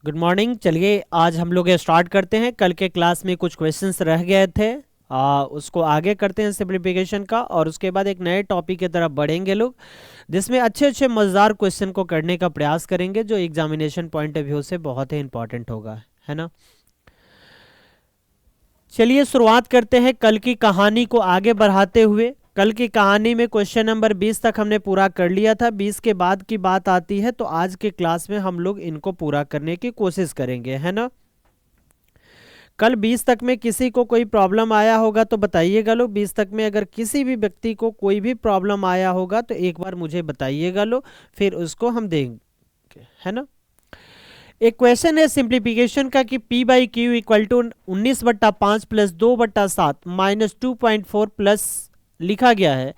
Good morning. चलिए आज हम लोग स्टार्ट करते हैं। कल के क्लास में कुछ क्वेश्चंस रह गए थे, उसको आगे करते हैं सिंप्लीफिकेशन का, और उसके बाद एक नए टॉपिक की तरफ बढ़ेंगे लोग, जिसमें अच्छे अच्छे मज़ेदार क्वेश्चन को करने का प्रयास करेंगे जो एग्जामिनेशन पॉइंट ऑफ व्यू से बहुत ही इंपॉर्टेंट होगा, है ना। चलिए शुरुआत करते हैं कल की कहानी को आगे बढ़ाते हुए। कल की कहानी में क्वेश्चन नंबर 20 तक हमने पूरा कर लिया था। 20 के बाद की बात आती है, तो आज के क्लास में हम लोग इनको पूरा करने की कोशिश करेंगे, है ना। कल 20 तक में किसी को कोई प्रॉब्लम आया होगा तो बताइएगा लो। 20 तक में अगर किसी भी व्यक्ति को कोई भी प्रॉब्लम आया होगा तो एक बार मुझे बताइएगा लो, फिर उसको हम देंगे, है ना। एक क्वेश्चन है सिंप्लीफिकेशन का कि P by Q equal to 19/5 plus 2/7 minus 2.4 plus लिखा गया है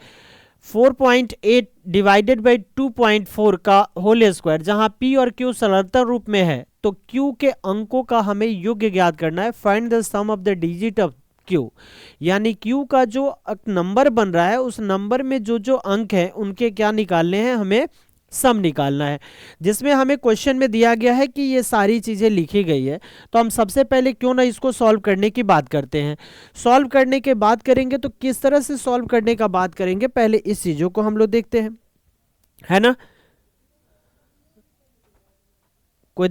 4.8 डिवाइडेड बाई 2.4 का होल स्क्वायर, जहां पी और क्यू सरलता रूप में है तो क्यू के अंकों का हमें योग्य ज्ञात करना है। Find the sum of the digit of Q, यानी क्यू का जो नंबर बन रहा है उस नंबर में जो जो अंक हैं उनके क्या निकालने हैं, हमें सम निकालना है। जिसमें हमें क्वेश्चन में दिया गया है कि ये सारी चीज़ें लिखी गई है, तो हम सबसे पहले क्यों ना इसको सॉल्व करने की बात करते हैं। सॉल्व करने के बात करेंगे तो किस तरह से सॉल्व करने का बात करेंगे, पहले इस चीज़ों को हम लोग देखते हैं, है ना। कोई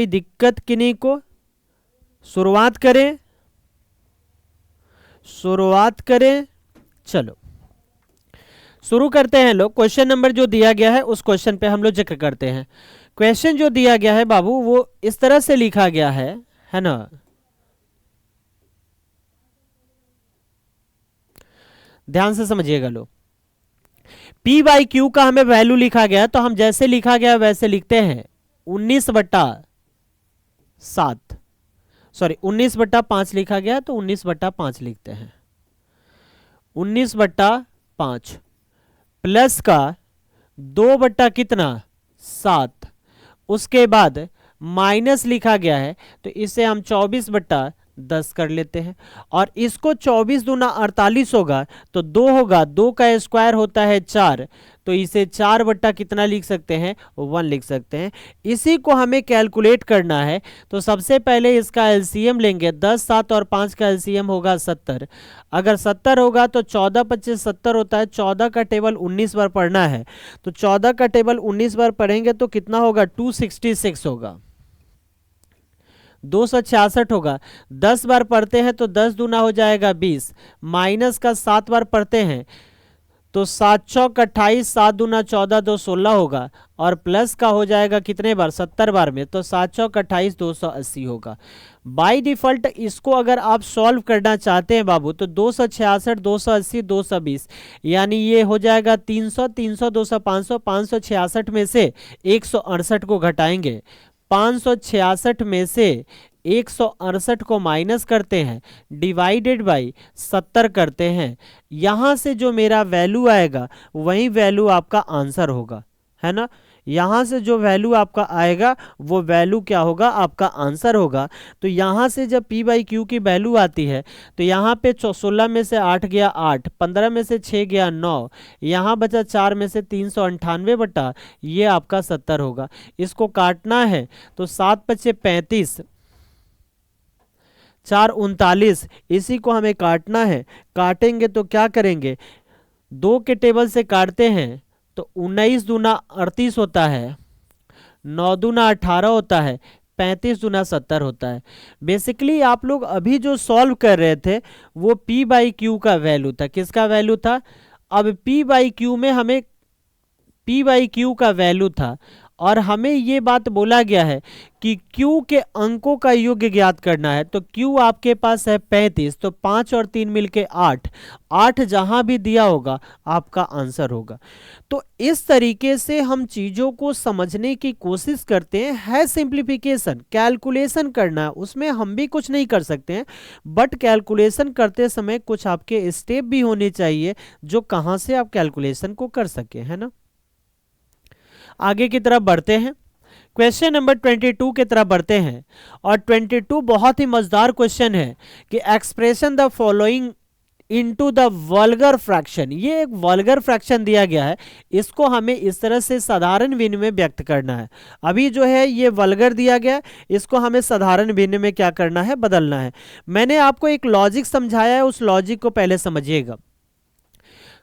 दिक्कत किन्हीं को? शुरुआत करें। चलो शुरू करते हैं लोग। क्वेश्चन नंबर जो दिया गया है उस क्वेश्चन पे हम लोग जिक्र करते हैं। क्वेश्चन जो दिया गया है बाबू वो इस तरह से लिखा गया है ना। ध्यान से समझिएगा लोग। P बाई क्यू का हमें वैल्यू लिखा गया है, तो हम जैसे लिखा गया वैसे लिखते हैं 19/5 लिखा गया तो 19/5 लिखते हैं। 19/5 प्लस का 2 कितना 7, उसके बाद माइनस लिखा गया है तो इसे हम 24/10 कर लेते हैं। और इसको 24 दूना 48 होगा तो 2 होगा, 2 का स्क्वायर होता है 4, तो इसे 4 कितना लिख सकते हैं 1 लिख सकते हैं। इसी को हमें कैलकुलेट करना है, तो सबसे पहले इसका एलसीएम लेंगे। 10, 7 और 5 का एलसीएम होगा 70। अगर 70 होगा तो 14 25 70 होता है। 14 का टेबल 19 बार पढ़ना है, तो 14 का टेबल 19 बार पढ़ेंगे तो कितना होगा 266 होगा, 266 होगा। 10 बार पढ़ते हैं तो 10 दूना हो जाएगा 20, माइनस का 7 बार पढ़ते हैं तो 7 चौक 28, 7 दूना 14, 2 16 होगा, और प्लस का हो जाएगा कितने बार 70 बार में, तो 7 चौक 28, 280 होगा। बाय डिफ़ॉल्ट इसको अगर आप सॉल्व करना चाहते हैं बाबू तो 266, 280, 220, यानी ये हो जाएगा 300, 300, 200, 500, 566 में से 168 को घटाएंगे। 566 में से 168 को माइनस करते हैं, डिवाइडेड बाई 70 करते हैं। यहाँ से जो मेरा वैल्यू आएगा वही वैल्यू आपका आंसर होगा, है ना। यहाँ से जो वैल्यू आपका आएगा वो वैल्यू क्या होगा, आपका आंसर होगा। तो यहाँ से जब P बाई क्यू की वैल्यू आती है तो यहाँ पे 16 में से 8 गया 8, 15 में से 6 गया 9, यहाँ बचा 4 में से 398 ये आपका 70 होगा। इसको काटना है तो 7 पचे 35, 4 39, इसी को हमें काटना है। काटेंगे तो क्या करेंगे, 2 के टेबल से काटते हैं तो 19 दूना 38 होता है, 9 दूना 18 होता है, 35 दूना 70 होता है। बेसिकली आप लोग अभी जो सॉल्व कर रहे थे वो P बाई क्यू का वैल्यू था। किसका वैल्यू था? अब P बाई क्यू में हमें P बाई क्यू का वैल्यू था, और हमें ये बात बोला गया है कि Q के अंकों का योग्य ज्ञात करना है। तो Q आपके पास है 35, तो 5 और 3 मिलके 8, 8 जहां भी दिया होगा आपका आंसर होगा। तो इस तरीके से हम चीज़ों को समझने की कोशिश करते हैं। है सिंप्लीफिकेशन, कैलकुलेशन करना है, उसमें हम भी कुछ नहीं कर सकते हैं, बट कैलकुलेशन करते समय कुछ आपके स्टेप भी होने चाहिए जो कहाँ से आप कैलकुलेशन को कर सके, है ना। आगे की तरफ बढ़ते हैं। क्वेश्चन नंबर 22 की तरफ बढ़ते हैं, और 22 बहुत ही मजेदार क्वेश्चन है कि expression the following into the vulgar fraction. ये एक वल्गर फ्रैक्शन दिया गया है, इसको हमें इस तरह से साधारण भिन्न में व्यक्त करना है। अभी जो है ये वल्गर दिया गया है, इसको हमें साधारण भिन्न में क्या करना है, बदलना है। मैंने आपको एक लॉजिक समझाया है, उस लॉजिक को पहले समझिएगा।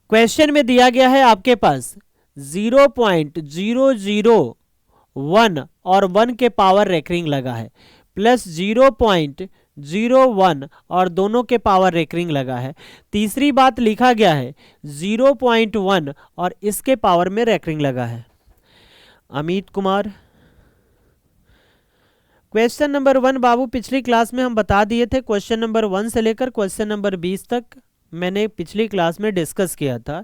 क्वेश्चन में दिया गया है आपके पास 0.001 और 1 के पावर रेकरिंग लगा है, प्लस 0.01 और दोनों के पावर रेकरिंग लगा है। तीसरी बात लिखा गया है 0.1 और इसके पावर में रेकरिंग लगा है। अमित कुमार, क्वेश्चन नंबर 1 बाबू पिछली क्लास में हम बता दिए थे। क्वेश्चन नंबर 1 से लेकर क्वेश्चन नंबर 20 तक मैंने पिछली क्लास में डिस्कस किया था।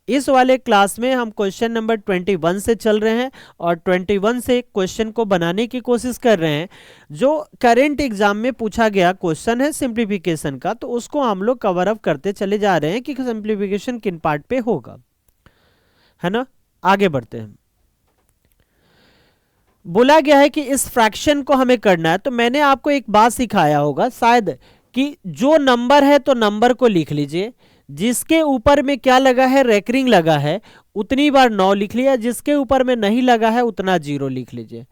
इस वाले क्लास में हम क्वेश्चन नंबर 21 से चल रहे हैं और 21 से क्वेश्चन को बनाने की कोशिश कर रहे हैं। जो करंट एग्जाम में पूछा गया क्वेश्चन है सिंप्लीफिकेशन का, तो उसको हम लोग कवर अप करते चले जा रहे हैं कि सिंप्लीफिकेशन किन पार्ट पे होगा, है ना। आगे बढ़ते हैं। बोला गया है कि इस फ्रैक्शन को हमें करना है, तो मैंने आपको एक बात सिखाया होगा शायद कि जो नंबर है तो नंबर को लिख लीजिए, जिसके ऊपर में क्या लगा है, रेकरिंग लगा है, उतनी बार 9 लिख लिया, जिसके ऊपर में नहीं लगा है उतना 0 लिख लीजिए।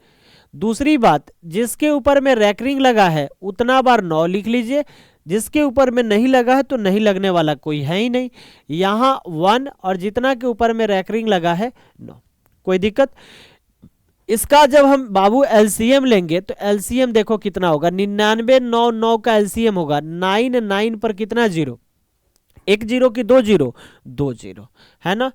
दूसरी बात, जिसके ऊपर में रेकरिंग लगा है उतना बार 9 लिख लीजिए, जिसके ऊपर में नहीं लगा है तो नहीं लगने वाला कोई है ही नहीं, यहाँ 1 और जितना के ऊपर में रेकरिंग लगा है 9। कोई दिक्कत? इसका जब हम बाबू एलसीएम लेंगे तो एलसीएम देखो कितना होगा, 99 9 9 का एलसीएम होगा 9 9 पर कितना 0, 1 0 की 2 0 2 0, है ना।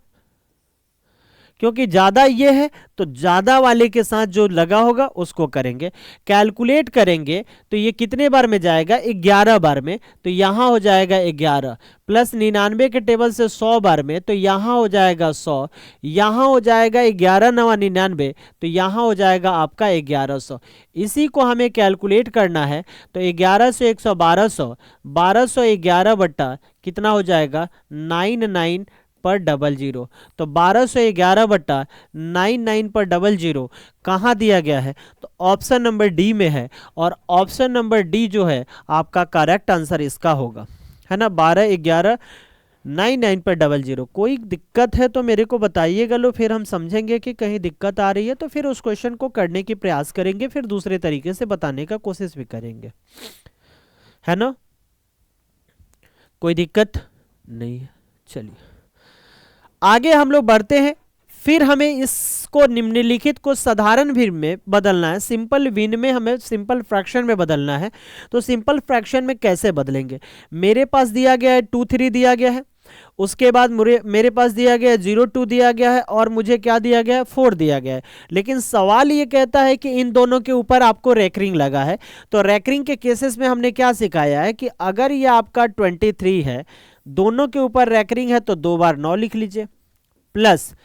क्योंकि ज्यादा ये है तो ज्यादा वाले के साथ जो लगा होगा उसको करेंगे, कैलकुलेट करेंगे तो ये कितने बार में जाएगा, 11 बार में, तो यहाँ हो जाएगा 11, प्लस 99 के टेबल से 100 बार में, तो यहाँ हो जाएगा 100, यहाँ हो जाएगा 11 9 99, तो यहाँ हो जाएगा आपका 1100। इसी को हमें कैलकुलेट करना है, तो 11 से 100 1200, 1211 बट्टा कितना हो जाएगा 99 पर 00, तो 1211 बट्टा 99 पर 00 कहाँ दिया गया है, तो ऑप्शन नंबर डी में है। और ऑप्शन नंबर डी जो है आपका करेक्ट आंसर इसका होगा, है ना। 1211 99 पर 00। कोई दिक्कत है तो मेरे को बताइएगा लो, फिर हम समझेंगे कि कहीं दिक्कत आ रही है तो फिर उस क्वेश्चन को करने की प्रयास करेंगे, फिर दूसरे तरीके से बताने का कोशिश भी करेंगे, है ना। कोई दिक्कत नहीं है। चलिए आगे हम लोग बढ़ते हैं। फिर हमें इसको निम्नलिखित को साधारण भिन्न में बदलना है, सिंपल भिन्न में हमें सिंपल फ्रैक्शन में बदलना है। तो सिंपल फ्रैक्शन में कैसे बदलेंगे, मेरे पास दिया गया है 2 3 दिया गया है, उसके बाद मेरे पास दिया गया है 0 2 दिया गया है, और मुझे क्या दिया गया है 4 दिया गया है। लेकिन सवाल ये कहता है कि इन दोनों के ऊपर आपको रेकरिंग लगा है। तो रेकरिंग के केसेस में हमने क्या सिखाया है कि अगर ये आपका 23 है, दोनों के ऊपर रेकरिंग है तो 2 बार 9 लिख लीजिए, प्लस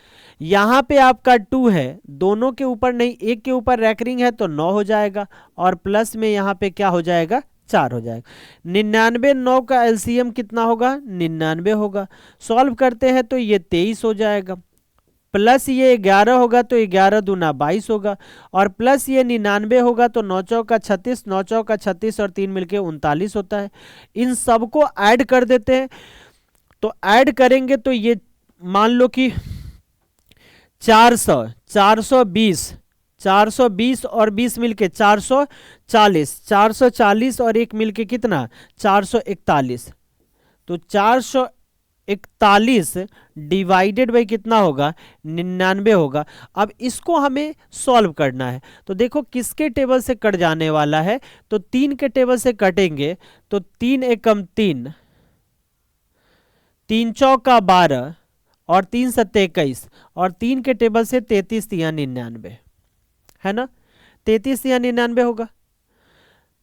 यहाँ पे आपका 2 है, दोनों के ऊपर नहीं एक के ऊपर रेकरिंग है तो 9 हो जाएगा, और प्लस में यहाँ पे क्या हो जाएगा 4 हो जाएगा। 99 9 का एलसीएम कितना होगा 99 होगा। सॉल्व करते हैं तो ये 23 हो जाएगा, प्लस ये 11 होगा तो 11 दूना 22 होगा, और प्लस ये 99 होगा तो 9 चौका 36, 9 चौका 36 और 3 मिलके 39 होता है। इन सबको ऐड कर देते हैं, तो ऐड करेंगे तो ये मान लो कि 400 420 और 20 मिलके 440, 440 और 1 मिलके कितना 441, तो 441 डिवाइडेड बाई कितना होगा 99 होगा। अब इसको हमें सॉल्व करना है, तो देखो किसके टेबल से कट जाने वाला है, तो 3 के टेबल से कटेंगे, तो 3 एकम 3, 3 चौका 12 और 3 सत्ते 21, और 3 के टेबल से 33 तिया 99, है ना। 33 तिया 99 होगा।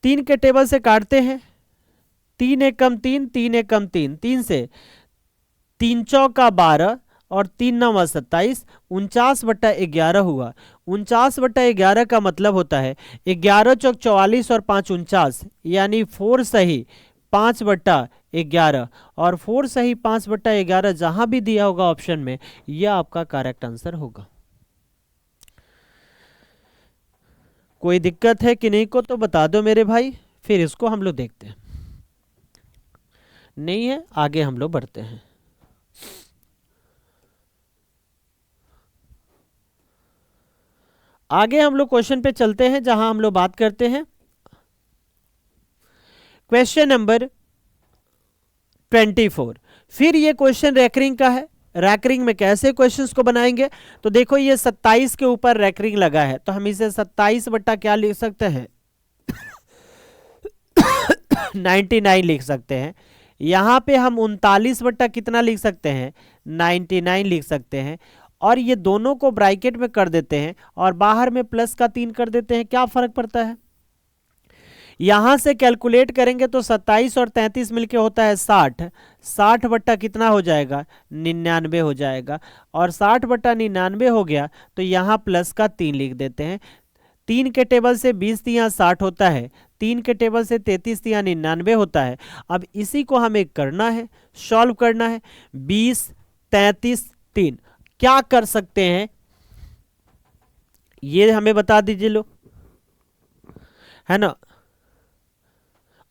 3 के टेबल से काटते हैं, 3 एकम 3, 3 एकम 3, 3 से 3 चौका 12 और 3 9 27, 49/11 हुआ। 49/11 का मतलब होता है 11 चौक 44 और 5 49, यानी 4 सही 5/11, और 4 सही 5/11 जहां भी दिया होगा ऑप्शन में, यह आपका करेक्ट आंसर होगा। कोई दिक्कत है कि नहीं को तो बता दो मेरे भाई, फिर इसको हम लोग देखते हैं। नहीं है, आगे हम लोग बढ़ते हैं। आगे हम लोग क्वेश्चन पे चलते हैं, जहां हम लोग बात करते हैं क्वेश्चन नंबर 24। फिर ये क्वेश्चन रैकरिंग का है। रैकरिंग में कैसे क्वेश्चंस को बनाएंगे, तो देखो ये 27 के ऊपर रैकरिंग लगा है, तो हम इसे 27 बट्टा क्या लिख सकते हैं 99 लिख सकते हैं। यहाँ पे हम 39 बट्टा कितना लिख सकते हैं 99 लिख सकते हैं। और ये दोनों को ब्रैकेट में कर देते हैं और बाहर में प्लस का 3 कर देते हैं। क्या फर्क पड़ता है, यहां से कैलकुलेट करेंगे तो 27 और 33 मिलके होता है 60। 60 बट्टा कितना हो जाएगा 99 हो जाएगा। और 60 बट्टा 99 हो गया तो यहाँ प्लस का 3 लिख देते हैं। 3 के टेबल से 20 तिया 60 होता है, 3 के टेबल से 33 तिया 99 होता है। अब इसी को हमें करना है, सॉल्व करना है। 20 33 3 क्या कर सकते हैं, ये हमें बता दीजिए लो, है ना।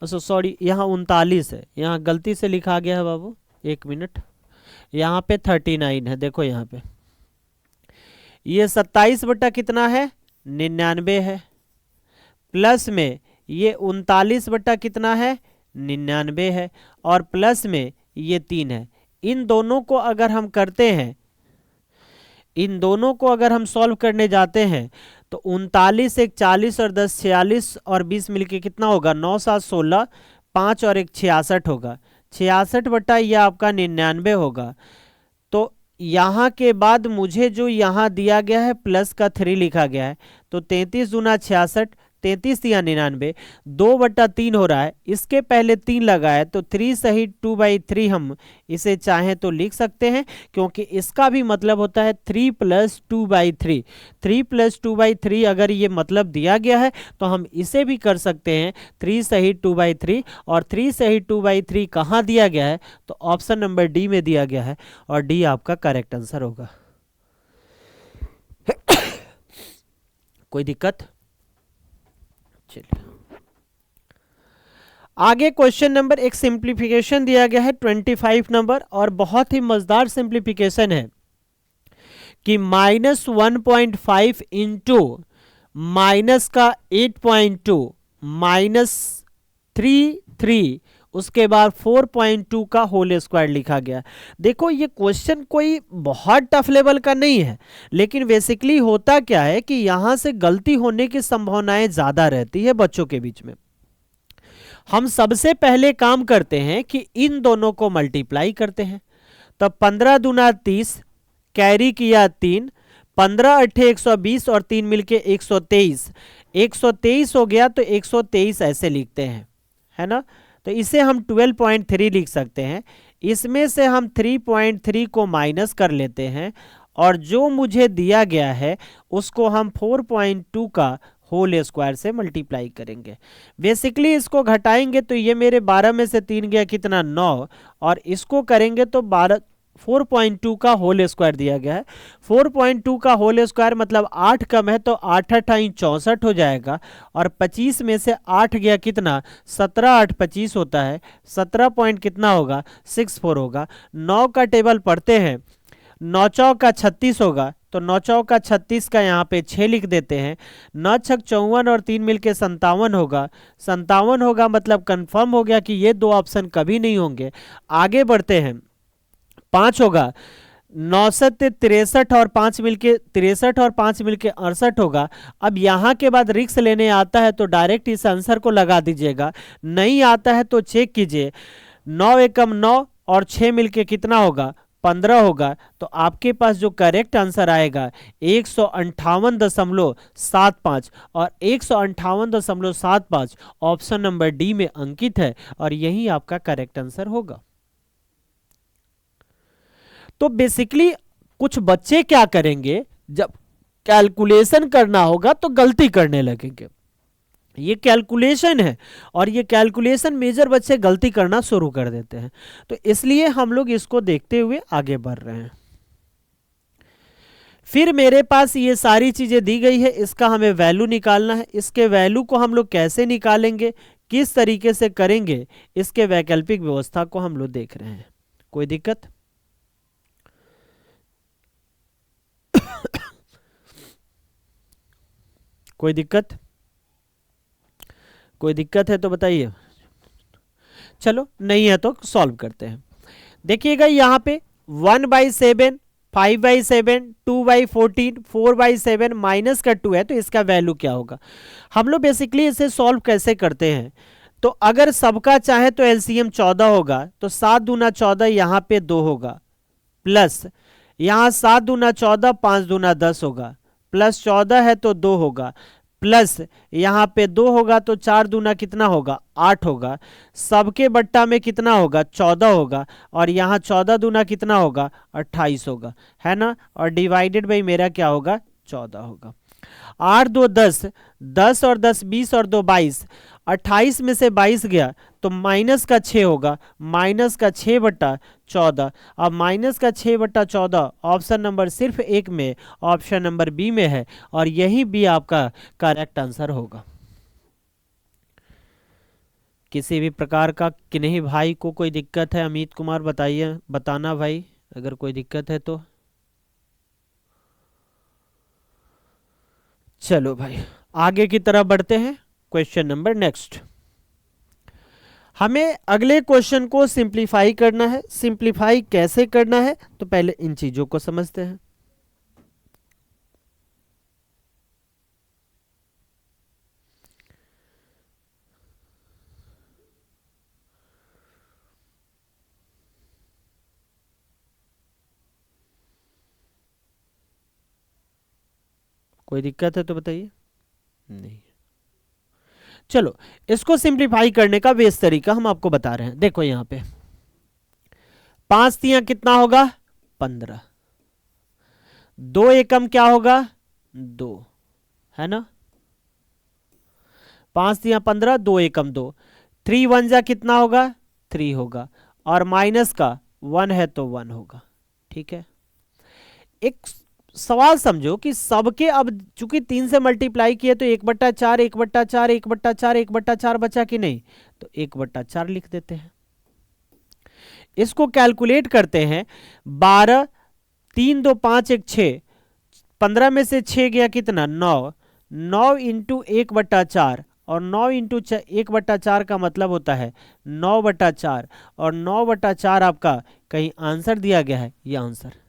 अच्छा सॉरी, यहाँ 39 है, यहाँ गलती से लिखा गया है बाबू, 1 मिनट। यहाँ पे 39 है, देखो यहाँ पे ये 27 बट्टा कितना है 99 है, प्लस में ये 39 बट्टा कितना है 99 है, और प्लस में ये 3 है। इन दोनों को अगर हम करते हैं, इन दोनों को अगर हम सॉल्व करने जाते हैं तो 39 एक 40 और 10 46 और 20 मिलके कितना होगा 9 7 16, 5 और 1 66 होगा। 66 बट्टा ये आपका 99 होगा। तो यहाँ के बाद मुझे जो यहाँ दिया गया है प्लस का 3 लिखा गया है, तो 33 दूना 66, 33 या 99, 2/3 हो रहा है। इसके पहले 3 लगा है तो 3 सही 2/3 हम इसे चाहें तो लिख सकते हैं, क्योंकि इसका भी मतलब होता है 3 + 2/3। 3 + 2/3 अगर ये मतलब दिया गया है तो हम इसे भी कर सकते हैं 3 सही 2/3। और 3 सही 2/3 कहाँ दिया गया है, तो ऑप्शन नंबर डी में दिया गया है, और डी आपका करेक्ट आंसर होगा। कोई दिक्कत, चलिए आगे क्वेश्चन नंबर, एक सिंप्लीफिकेशन दिया गया है 25 नंबर, और बहुत ही मजेदार सिंप्लीफिकेशन है कि -1.5 इंटू माइनस का 8.2 -3 उसके बाद 4.2 का होल स्क्वायर लिखा गया। देखो ये क्वेश्चन कोई बहुत टफ लेवल का नहीं है, लेकिन बेसिकली होता क्या है कि यहां से गलती होने की संभावनाएं ज्यादा रहती है बच्चों के बीच में। हम सबसे पहले काम करते हैं कि इन दोनों को मल्टीप्लाई करते हैं, तो 15 दूना 30, कैरी किया 3, 15 8 120 और 3 मिलके 123। 123 हो गया तो 123 ऐसे लिखते हैं, है ना। तो इसे हम 12.3 लिख सकते हैं। इसमें से हम 3.3 को माइनस कर लेते हैं, और जो मुझे दिया गया है उसको हम 4.2 का होल स्क्वायर से मल्टीप्लाई करेंगे। बेसिकली इसको घटाएंगे तो ये मेरे 12 में से 3 गया कितना 9, और इसको करेंगे तो 4.2 का होल स्क्वायर दिया गया है। 4.2 का होल स्क्वायर मतलब 8 कम है तो 8 8 64 हो जाएगा, और 25 में से 8 गया कितना 17 8 25 होता है। 17 पॉइंट कितना होगा 64 होगा। 9 का टेबल पढ़ते हैं, 9 चौक का 36 होगा, तो 9 चौक का 36 का यहाँ पे 6 लिख देते हैं। 9 छक 54 और 3 मिलके 57 होगा। 57 होगा मतलब कंफर्म हो गया कि ये 2 ऑप्शन कभी नहीं होंगे। आगे बढ़ते हैं, 5 होगा, 9 7 63 और 5 मिलके 63 और 5 मिलके 68 होगा। अब यहाँ के बाद रिस्क लेने आता है तो डायरेक्ट इस आंसर को लगा दीजिएगा, नहीं आता है तो चेक कीजिए। 9 एकम 9 और 6 मिलके कितना होगा 15 होगा। तो आपके पास जो करेक्ट आंसर आएगा 158.75, और 158.75 ऑप्शन नंबर डी में अंकित है, और यही आपका करेक्ट आंसर होगा। तो बेसिकली कुछ बच्चे क्या करेंगे, जब कैलकुलेशन करना होगा तो गलती करने लगेंगे। ये कैलकुलेशन है, और ये कैलकुलेशन मेजर बच्चे गलती करना शुरू कर देते हैं, तो इसलिए हम लोग इसको देखते हुए आगे बढ़ रहे हैं। फिर मेरे पास ये सारी चीजें दी गई है, इसका हमें वैल्यू निकालना है। इसके वैल्यू को हम लोग कैसे निकालेंगे, किस तरीके से करेंगे इसके वैकल्पिक व्यवस्था को हम लोग देख रहे हैं। कोई दिक्कत? कोई दिक्कत? कोई दिक्कत है तो बताइए। चलो नहीं है तो सॉल्व करते हैं। देखिएगा यहाँ पे 1/7, 5/7, 2/14, 4/7 माइनस का 2 है तो इसका वैल्यू क्या होगा। हम लोग बेसिकली इसे सॉल्व कैसे करते हैं, तो अगर सबका चाहे तो एलसीएम 14 होगा, तो 7 दूना 14 यहाँ पे 2 होगा, प्लस यहाँ 7 दूना 14, 5 दूना 10 होगा, प्लस 14 है तो 2 होगा, प्लस यहाँ पे 2 होगा तो 4 दूना कितना होगा 8 होगा, सबके बट्टा में कितना होगा 14 होगा, और यहाँ 14 दूना कितना होगा 28 होगा, है ना, और डिवाइडेड बाई मेरा क्या होगा 14 होगा। 8 2 10, 10 और 10 20 और 2 22, 28 में से 22 गया तो माइनस का 6 होगा, माइनस का 6/14। अब माइनस का 6/14 ऑप्शन नंबर सिर्फ एक में, ऑप्शन नंबर बी में है, और यही बी आपका करेक्ट आंसर होगा। किसी भी प्रकार का किन्हीं भाई को कोई दिक्कत है? अमित कुमार बताइए, बताना भाई अगर कोई दिक्कत है तो। चलो भाई आगे की तरफ बढ़ते हैं। क्वेश्चन नंबर नेक्स्ट, हमें अगले क्वेश्चन को सिंप्लीफाई करना है। सिंप्लीफाई कैसे करना है तो पहले इन चीजों को समझते हैं। कोई दिक्कत है तो बताइए। नहीं, चलो इसको सिंप्लीफाई करने का बेस्ट तरीका हम आपको बता रहे हैं। देखो यहां पे 5 तियां कितना होगा 15, 2 एकम क्या होगा 2, है ना, 5 तियां 15, 2 एकम 2, 3 1 जा कितना होगा 3 होगा, और माइनस का 1 है तो 1 होगा। ठीक है, एक सवाल समझो कि सबके अब चूंकि 3 से मल्टीप्लाई किए तो 1/4 1/4 1/4 1/4 बचा कि नहीं, तो 1/4 लिख देते हैं। इसको कैलकुलेट करते हैं, 12 3 2 5 1 6, 15 में से 6 गया कितना 9, 9 इंटू 1/4, और 9 इंटू 1/4 का मतलब होता है 9/4, और 9/4 आपका कहीं आंसर दिया गया है, ये आंसर।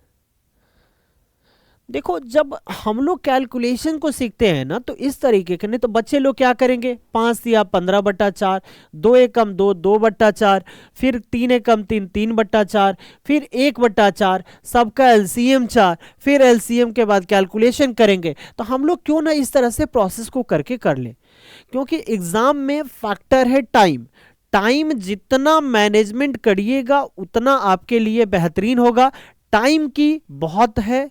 देखो जब हम लोग कैलकुलेशन को सीखते हैं ना तो इस तरीके के, नहीं तो बच्चे लोग क्या करेंगे 5 दिया 15/4, 2 एकम 2 2/4, फिर 3 एकम 3 3/4, फिर 1/4, सबका एलसीएम 4, फिर एलसीएम के बाद कैलकुलेशन करेंगे। तो हम लोग क्यों ना इस तरह से प्रोसेस को करके कर ले, क्योंकि एग्जाम में फैक्टर है टाइम। टाइम जितना मैनेजमेंट करिएगा उतना आपके लिए बेहतरीन होगा। टाइम की बहुत है।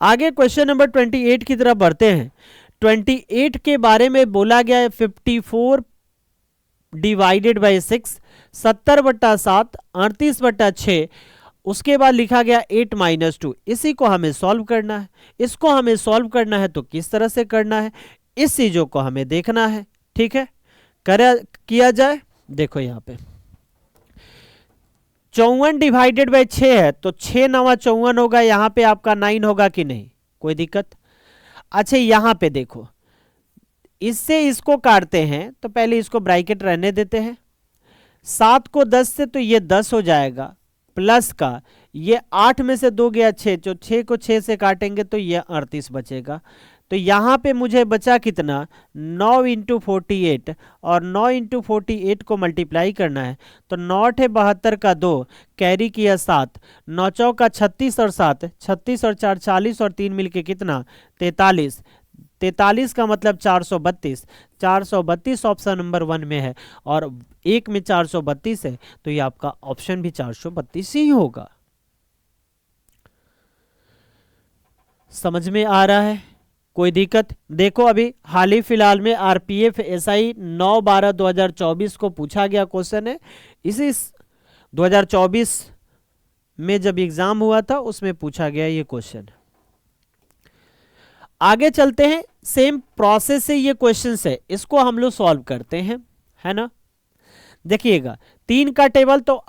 आगे क्वेश्चन नंबर 28 की तरफ बढ़ते हैं। 28 के बारे में बोला गया है 54 डिवाइडेड बाई 6, 70/7, 38/6, उसके बाद लिखा गया 8 - 2। इसी को हमें सॉल्व करना है। इसको हमें सॉल्व करना है तो किस तरह से करना है, इस चीजों को हमें देखना है। ठीक है, किया जाए। देखो यहां पे 54 डिवाइडेड बाई 6 है तो 6 9 54 होगा, यहां पे आपका 9 होगा कि नहीं, कोई दिक्कत। अच्छा यहां पे देखो, इससे इसको काटते हैं तो पहले इसको ब्रैकेट रहने देते हैं। 7 को 10 से तो ये 10 हो जाएगा, प्लस का ये 8 में से 2 गया 6, तो 6 को 6 से काटेंगे तो ये 38 बचेगा। तो यहाँ पे मुझे बचा कितना 9 इंटू 48, और 9 इंटू 48 को मल्टीप्लाई करना है तो 9 8 72 का 2, कैरी किया 7, 9 चौका 36 और 7, 36 और 4 40, और 3 मिलके कितना 43, 43 का मतलब 432, 432 ऑप्शन नंबर 1 में है, और 1 में 432 है तो ये आपका ऑप्शन भी 432 ही होगा। समझ में आ रहा है, कोई दिक्कत। देखो अभी हाल ही फिलहाल में आरपीएफ एसआई 9/12/2024 को पूछा गया क्वेश्चन है। इसी 2024 में जब एग्जाम हुआ था उसमें पूछा गया ये क्वेश्चन। आगे चलते हैं, सेम प्रोसेस से ये क्वेश्चन है, इसको हम लोग सॉल्व करते हैं, है ना। देखिएगा 3 का टेबल तो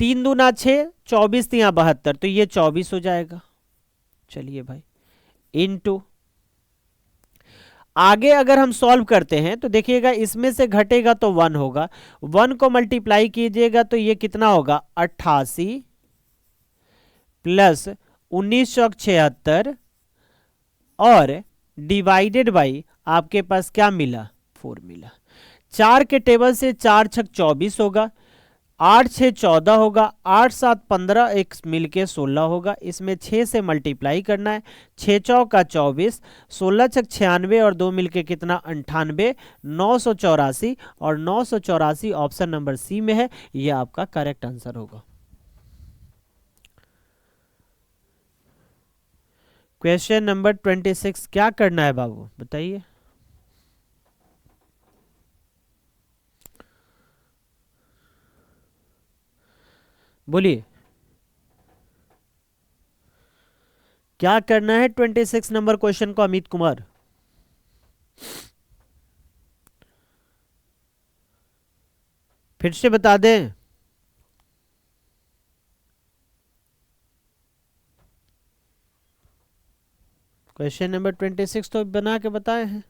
3 दूना 6, 24 तिया 72, तो ये 24 हो जाएगा। चलिए भाई, इनटू आगे अगर हम सॉल्व करते हैं तो देखिएगा इसमें से घटेगा तो 1 होगा, 1 को मल्टीप्लाई कीजिएगा तो ये कितना होगा 88 प्लस 1976 और डिवाइडेड बाई आपके पास क्या मिला 4 मिला। 4 के टेबल से 4 छक 24 होगा, 8 6 14 होगा, 8 7 15, एक मिलके 16 होगा। इसमें 6 से मल्टीप्लाई करना है, 6 चौका 24, 16 छक 96 और 2 मिलके कितना 98, 984 और 984 ऑप्शन नंबर सी में है, यह आपका करेक्ट आंसर होगा। क्वेश्चन नंबर 26 क्या करना है बाबू बताइए। बोलिए क्या करना है 26 नंबर क्वेश्चन को अमित कुमार। फिर से बता दें। क्वेश्चन नंबर 26 तो बना के बताए हैं।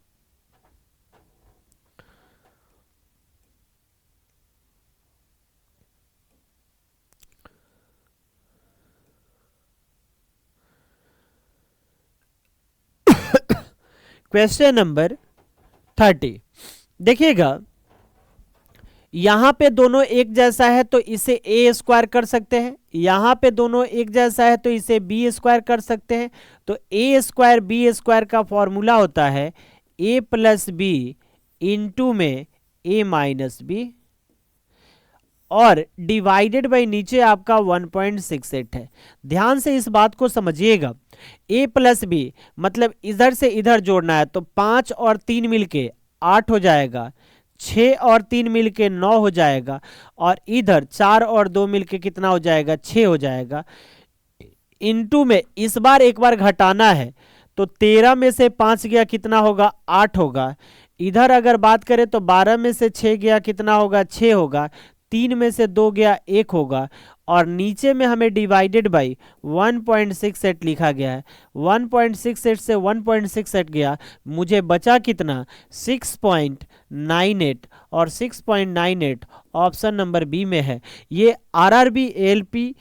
क्वेश्चन नंबर 30 देखिएगा, यहां पे दोनों एक जैसा है तो इसे ए स्क्वायर कर सकते हैं, यहां पे दोनों एक जैसा है तो इसे बी स्क्वायर कर सकते हैं। तो ए स्क्वायर बी स्क्वायर का फॉर्मूला होता है ए प्लस बी इंटू में ए माइनस बी और डिवाइडेड बाई नीचे आपका 1.68 है। ध्यान से इस बात को समझिएगा, a प्लस बी मतलब इधर से इधर जोड़ना है तो 5 और 3 मिलके 8 हो जाएगा, 6 और 3 मिलके 9 हो जाएगा और इधर 4 और 2 मिलके कितना हो जाएगा 6 हो जाएगा। इनटू में इस बार एक बार घटाना है तो 13 में से 5 गया कितना होगा 8 होगा। इधर अगर बात करें तो 12 में से 6 गया कितना होगा 6 होगा, 3 में से 2 गया 1 होगा और नीचे में हमें डिवाइडेड बाई 1.68 लिखा गया है। 1.68 से 1.68 गया, मुझे बचा कितना 6.98 और 6.98 ऑप्शन नंबर बी में है। ये आरआरबी एएलपी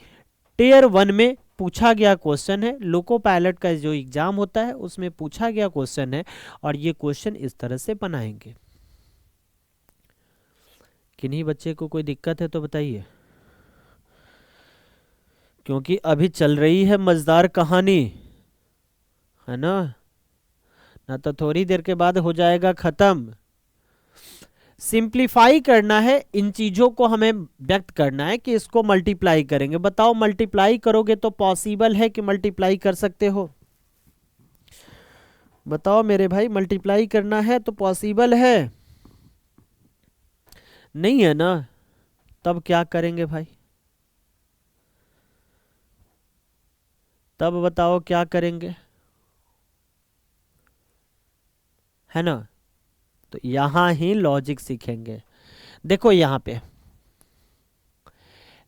टियर 1 में पूछा गया क्वेश्चन है, लोको पायलट का जो एग्जाम होता है उसमें पूछा गया क्वेश्चन है और ये क्वेश्चन इस तरह से बनाएंगे। किन्हीं बच्चे को कोई दिक्कत है तो बताइए, क्योंकि अभी चल रही है मजेदार कहानी, है ना तो थोड़ी देर के बाद हो जाएगा खत्म। सिंप्लीफाई करना है, इन चीजों को हमें व्यक्त करना है कि इसको मल्टीप्लाई करेंगे। बताओ मल्टीप्लाई करोगे तो पॉसिबल है कि मल्टीप्लाई कर सकते हो? बताओ मेरे भाई, मल्टीप्लाई करना है तो पॉसिबल है? नहीं है ना, तब क्या करेंगे भाई? तब बताओ क्या करेंगे, है ना। तो यहां ही लॉजिक सीखेंगे। देखो यहां पे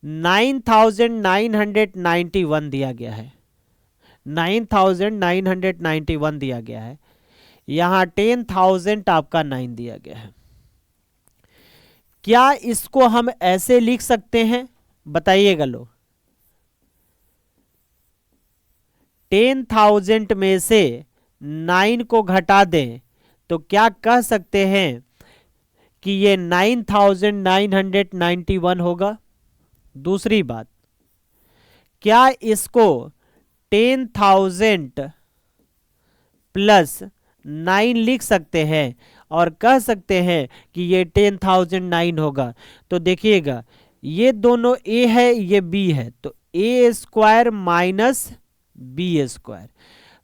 9991 दिया गया है, 9991 दिया गया है, यहां 10,000 आपका 9 दिया गया है। क्या इसको हम ऐसे लिख सकते हैं? बताइएगा लो। 10,000 में से 9 को घटा दें तो क्या कह सकते हैं कि ये 9,991 होगा। दूसरी बात, क्या इसको 10,000 प्लस 9 लिख सकते हैं और कह सकते हैं कि ये 10,009 होगा? तो देखिएगा ये दोनों a है ये b है, तो a square minus B square.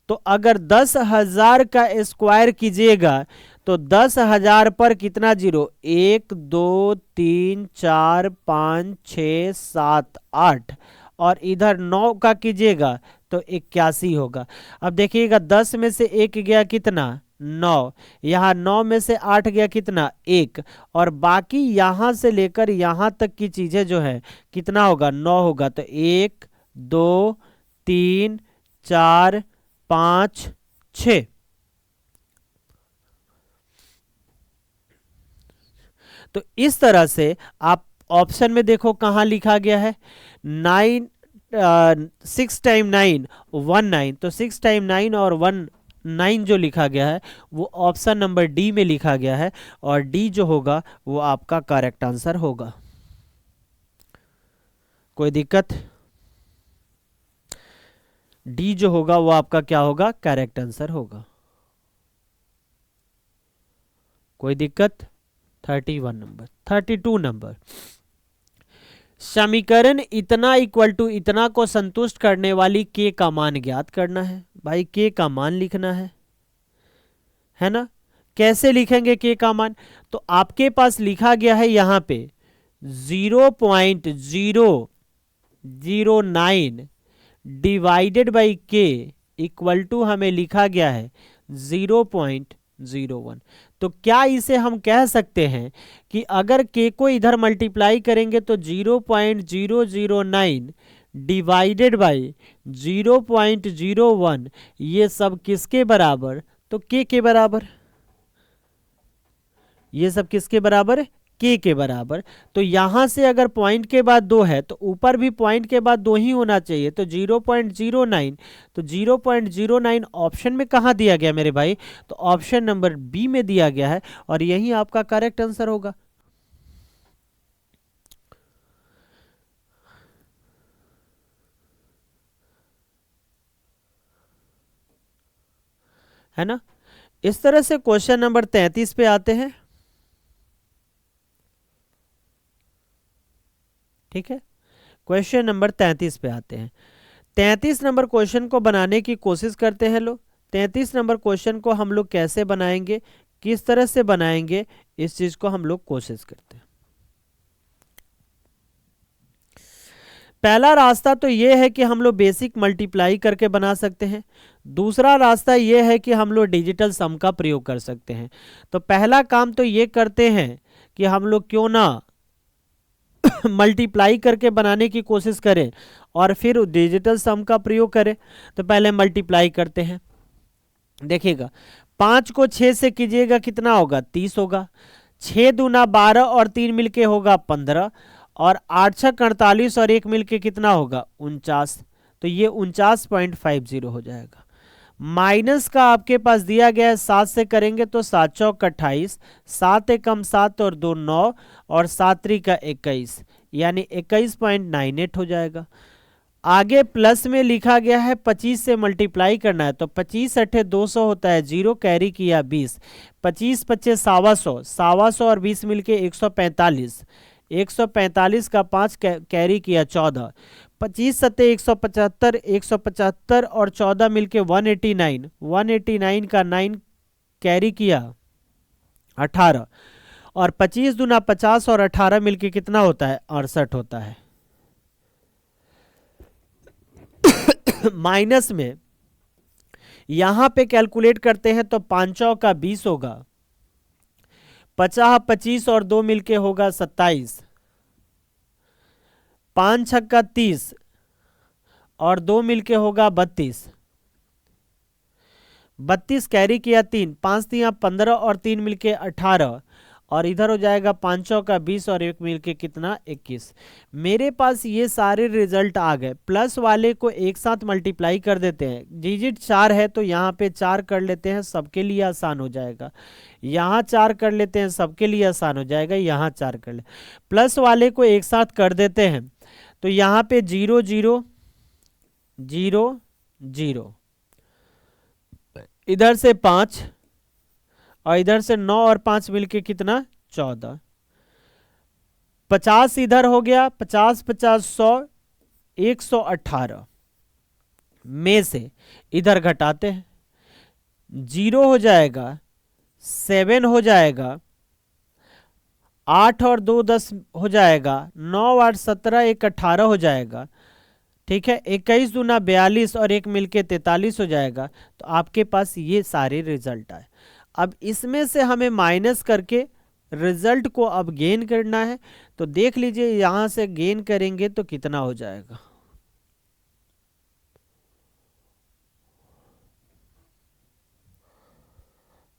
तो अगर 10,000 का स्क्वायर कीजिएगा तो 10,000 पर कितना जीरो, 1 2 3 4 5 6 7 8 और इधर 9 का कीजिएगा तो 81 होगा। अब देखिएगा 10 में से 1 गया कितना 9, यहाँ 9 में से 8 गया कितना 1, और बाकी यहाँ से लेकर यहाँ तक की चीजें जो है कितना होगा 9 होगा। तो 1 2 3 4 5 6। तो इस तरह से आप ऑप्शन में देखो कहाँ लिखा गया है 9, 6 टाइम 9 19, तो 6 टाइम 9 और 9 जो लिखा गया है वो ऑप्शन नंबर डी में लिखा गया है, और डी जो होगा वो आपका करेक्ट आंसर होगा। कोई दिक्कत? डी जो होगा वो आपका क्या होगा करेक्ट आंसर होगा। कोई दिक्कत? 31 नंबर। 32 नंबर, समीकरण इतना इक्वल टू इतना को संतुष्ट करने वाली के का मान ज्ञात करना है। भाई के का मान लिखना है ना। कैसे लिखेंगे के का मान? तो आपके पास लिखा गया है यहाँ पे 0.009 डिवाइडेड बाई के इक्वल टू हमें लिखा गया है 0.01। तो क्या इसे हम कह सकते हैं कि अगर के को इधर मल्टीप्लाई करेंगे तो 0.009 डिवाइडेड बाई 0.01 ये सब किसके बराबर? तो के बराबर। ये सब किसके बराबर? के बराबर। तो यहां से अगर पॉइंट के बाद 2 है तो ऊपर भी पॉइंट के बाद 2 ही होना चाहिए, तो 0.09। तो 0.09 ऑप्शन में कहा दिया गया मेरे भाई? तो ऑप्शन नंबर बी में दिया गया है, और यही आपका करेक्ट आंसर होगा। है ना। इस तरह से क्वेश्चन नंबर 33 पे आते हैं। ठीक है, क्वेश्चन नंबर 33 पे आते हैं। 33 नंबर क्वेश्चन को बनाने की कोशिश करते हैं लोग। 33 नंबर क्वेश्चन को हम लोग कैसे बनाएंगे, किस तरह से बनाएंगे, इस चीज को हम लोग कोशिश करते हैं। पहला रास्ता तो ये है कि हम लोग बेसिक मल्टीप्लाई करके बना सकते हैं। दूसरा रास्ता ये है कि हम लोग डिजिटल सम का प्रयोग कर सकते हैं। तो पहला काम तो ये करते हैं कि हम लोग क्यों ना मल्टीप्लाई करके बनाने की कोशिश करें और फिर डिजिटल सम का प्रयोग करें। तो पहले मल्टीप्लाई करते हैं। देखिएगा 5 को 6 से कीजिएगा कितना होगा 30 होगा। 6 दूना 12 और 3 मिलके होगा 15, और 8 छक 48 और 1 मिलके कितना होगा 49। तो ये 49.50 हो जाएगा। माइनस का आपके पास दिया गया है 7 से करेंगे तो 7 चौक 28, 7 एकम 7 और 2 9, और 7 त्रिका 21, यानी 21.98 हो जाएगा। आगे प्लस में लिखा गया है 25 से मल्टीप्लाई करना है, तो 25 अट्ठे 200 होता है, 0 कैरी किया 20, 25 पच्चे 125, 125 और 20 मिलके 145, 145 का 5 कैरी किया 14, 25 सत्ते 175, 175 और 14 मिलके 189, 189 का 9 कैरी किया 18, और 25 दूना 50 और 18 मिलके कितना होता है 68 होता है। माइनस में यहां पे कैलकुलेट करते हैं तो 5 का 20 होगा, 50 25 और 2 मिलके होगा 27, 5 छक्का 30 और 2 मिलके होगा 32, 32 कैरी किया 3, 5 तिया 15 और 3 मिलके 18, और इधर हो जाएगा 5 का 20 और 1 मिलके कितना 21। मेरे पास ये सारे रिजल्ट आ गए। प्लस वाले को एक साथ मल्टीप्लाई कर देते हैं, डिजिट 4 है तो यहाँ पे 4 कर लेते हैं, सबके लिए आसान हो जाएगा। यहाँ 4 कर लेते हैं, सबके लिए आसान हो जाएगा, यहाँ 4 कर ले। प्लस वाले को एक साथ कर देते हैं तो यहाँ पे 0 0 0 0, इधर से 5 और इधर से 9 और 5 मिलके कितना 14, 50 इधर हो गया, 50 50 100, 118 में से इधर घटाते हैं, 0 हो जाएगा, 7 हो जाएगा, 8 और 2 10 हो जाएगा, 9 8 17 1 18 हो जाएगा, ठीक है, 21 दूना 42 और एक मिलके 43 हो जाएगा। तो आपके पास ये सारे रिजल्ट आए। अब इसमें से हमें माइनस करके रिजल्ट को अब गेन करना है। तो देख लीजिए यहां से गेन करेंगे तो कितना हो जाएगा,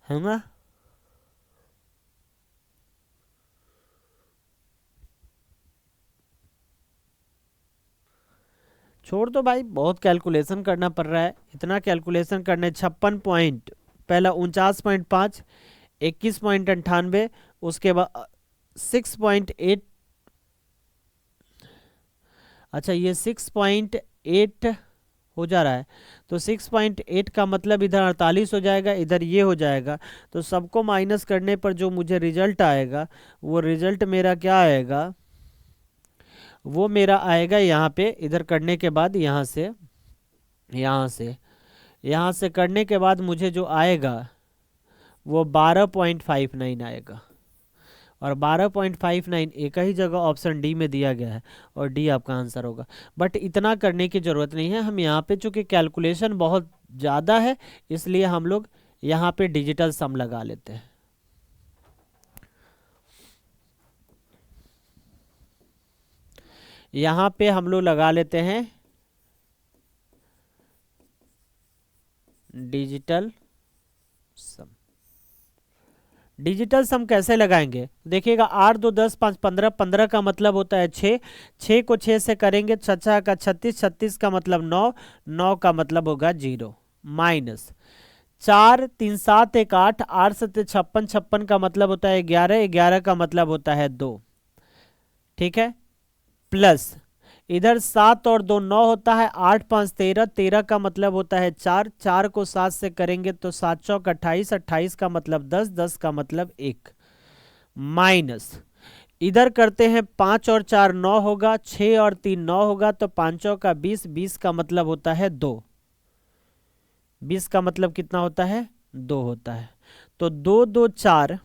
है ना। छोड़ दो भाई, बहुत कैलकुलेशन करना पड़ रहा है। इतना कैलकुलेशन करने 56 पॉइंट, पहला 49.5, 21.98, उसके बाद 6.8, अच्छा ये 6.8 हो जा रहा है। तो 6.8 का मतलब इधर 48 हो जाएगा, इधर ये हो जाएगा। तो सबको माइनस करने पर जो मुझे रिजल्ट आएगा, वो रिजल्ट मेरा क्या आएगा, वो मेरा आएगा यहाँ पे। इधर करने के बाद यहाँ से, यहाँ से, यहाँ से करने के बाद मुझे जो आएगा वो 12.59 आएगा। और 12.59 एक ही जगह ऑप्शन डी में दिया गया है, और डी आपका आंसर होगा। बट इतना करने की ज़रूरत नहीं है, हम यहाँ पे चूंकि कैलकुलेशन बहुत ज़्यादा है, इसलिए हम लोग यहाँ पे डिजिटल सम लगा लेते हैं। यहाँ पे हम लोग लगा लेते हैं डिजिटल सम। डिजिटल सम कैसे लगाएंगे, देखिएगा 8 2 10 5 15, 15 का मतलब होता है 6, 6 को 6 से करेंगे, 6 का 36, 36 का मतलब 9, 9 का मतलब होगा 0, माइनस 4 3 7 1 8, 8 7 56, 56 का मतलब होता है 11, 11 का मतलब होता है 2, ठीक है, प्लस इधर 7 और 2 9 होता है, 8 5 13, 13 का मतलब होता है 4, 4 को 7 से करेंगे तो 7 चौक 28, 28 का मतलब 10, 10 का मतलब 1, माइनस इधर करते हैं 5 और 4 9 होगा, 6 और 3 9 होगा, तो 5 का 20, 20 का मतलब होता है 2, 20 का मतलब कितना होता है 2 होता है। तो 2 2 4,